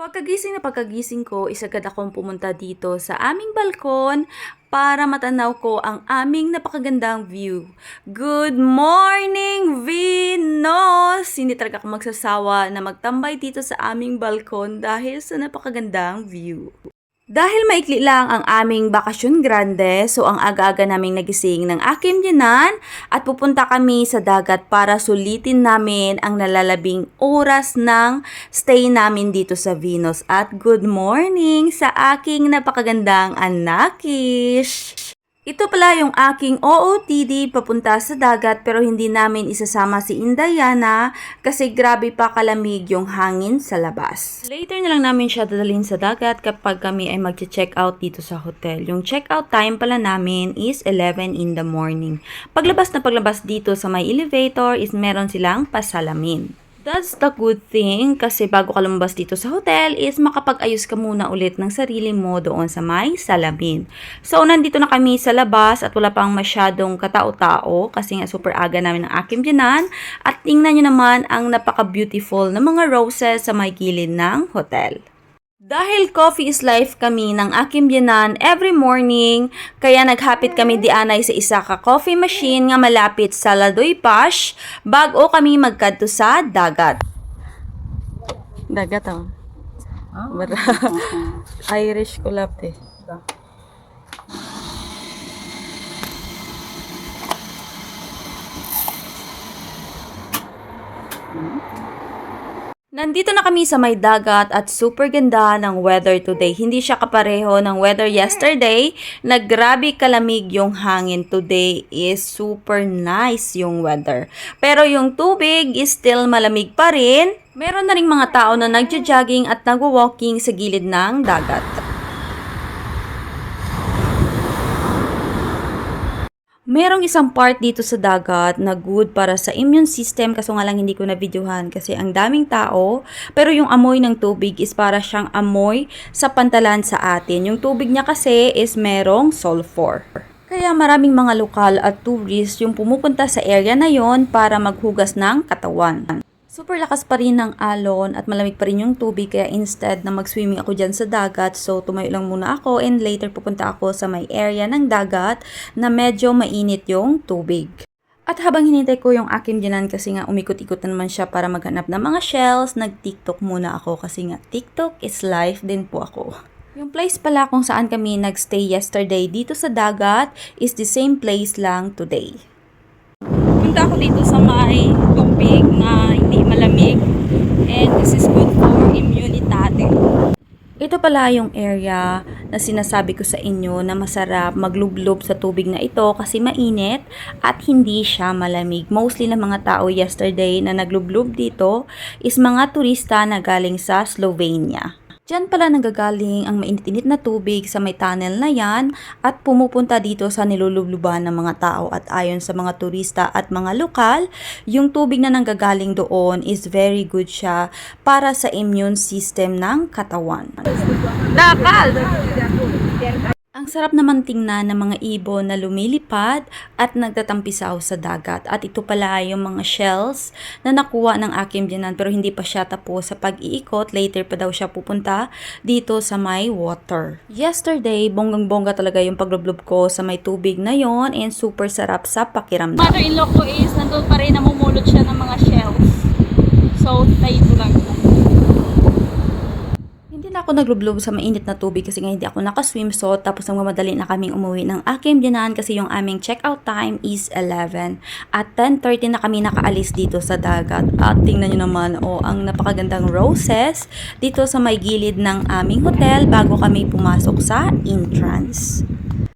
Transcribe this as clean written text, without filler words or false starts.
Pagkagising ko, isagad akong pumunta dito sa aming balkon para matanaw ko ang aming napakagandang view. Good morning, Venus! Hindi talaga ako magsasawa na magtambay dito sa aming balkon dahil sa napakagandang view. Dahil maikli lang ang aming bakasyon grande, so ang aga-aga naming nagising ng aking biyanan at pupunta kami sa dagat para sulitin namin ang nalalabing oras ng stay namin dito sa Venus. At good morning sa aking napakagandang anakish! Ito pala yung aking OOTD papunta sa dagat pero hindi namin isasama si Indayana kasi grabe pa kalamig yung hangin sa labas. Later na lang namin siya dadalhin sa dagat kapag kami ay mag-check out dito sa hotel. Yung check out time pala namin is 11 in the morning. Paglabas na paglabas dito sa may elevator is meron silang pasalamin. That's the good thing kasi bago ka lumabas dito sa hotel is makapag-ayos ka muna ulit ng sarili mo doon sa may salamin. So, nandito na kami sa labas at wala pang masyadong katao-tao kasi nga super aga namin ng aking biyanan. At tingnan nyo naman ang napaka-beautiful na mga roses sa may gilid ng hotel. Dahil coffee is life kami ng aking biyanan every morning, kaya naghapit kami di anay sa isa ka coffee machine nga malapit sa Ladoy Pash bago kami magkadto sa dagat. Dagat oh. Irish kulap eh. Nandito na kami sa may dagat at super ganda ng weather today. Hindi siya kapareho ng weather yesterday. Naggrabe kalamig yung hangin. Today is super nice yung weather. Pero yung tubig is still malamig pa rin. Meron na ring mga tao na nagja-jogging at nagwa-walking sa gilid ng dagat. Merong isang part dito sa dagat na good para sa immune system kaso nga lang hindi ko na videohan kasi ang daming tao pero yung amoy ng tubig is para siyang amoy sa pantalan sa atin. Yung tubig niya kasi is merong sulfur. Kaya maraming mga lokal at tourist yung pumupunta sa area na yon para maghugas ng katawan. Super lakas pa rin ng alon at malamig pa rin yung tubig kaya instead na mag-swimming ako dyan sa dagat so tumayo lang muna ako and later pupunta ako sa may area ng dagat na medyo mainit yung tubig. At habang hinintay ko yung aking biyanan kasi nga umikot-ikot na naman siya para maghanap ng mga shells, nag-TikTok muna ako kasi nga TikTok is life din po ako. Yung place pala kung saan kami nagstay yesterday dito sa dagat is the same place lang today. Punta ako dito sa may tubig na hindi malamig and this is good for immunity. Ito pala yung area na sinasabi ko sa inyo na masarap maglublob sa tubig na ito kasi mainit at hindi siya malamig. Mostly ng mga tao yesterday na naglublob dito is mga turista na galing sa Slovenia. Diyan pala nanggagaling ang mainit-init na tubig sa may tunnel na yan at pumupunta dito sa nilulubluban ng mga tao at ayon sa mga turista at mga lokal, yung tubig na nanggagaling doon is very good siya para sa immune system ng katawan. Dakal! Ang sarap naman tingnan ng mga ibon na lumilipad at nagtatampisaw sa dagat. At ito pala yung mga shells na nakuha ng aking biyanan pero hindi pa siya tapos sa pag-iikot. Later pa daw siya pupunta dito sa may water. Yesterday, bonggang-bongga talaga yung paglublob ko sa may tubig na yon and super sarap sa pakiramdam. Mother-in-law ko is nandun pa rin namumulot siya ng mga shells. So, tayo lang. Hindi na ako naglublob sa mainit na tubig kasi nga hindi ako nakaswim so tapos nagmamadali na kaming umuwi ng aking biyanan kasi yung aming check-out time is 11 at 10:30 na kami nakaalis dito sa dagat at tingnan nyo naman ang napakagandang roses dito sa may gilid ng aming hotel bago kami pumasok sa entrance.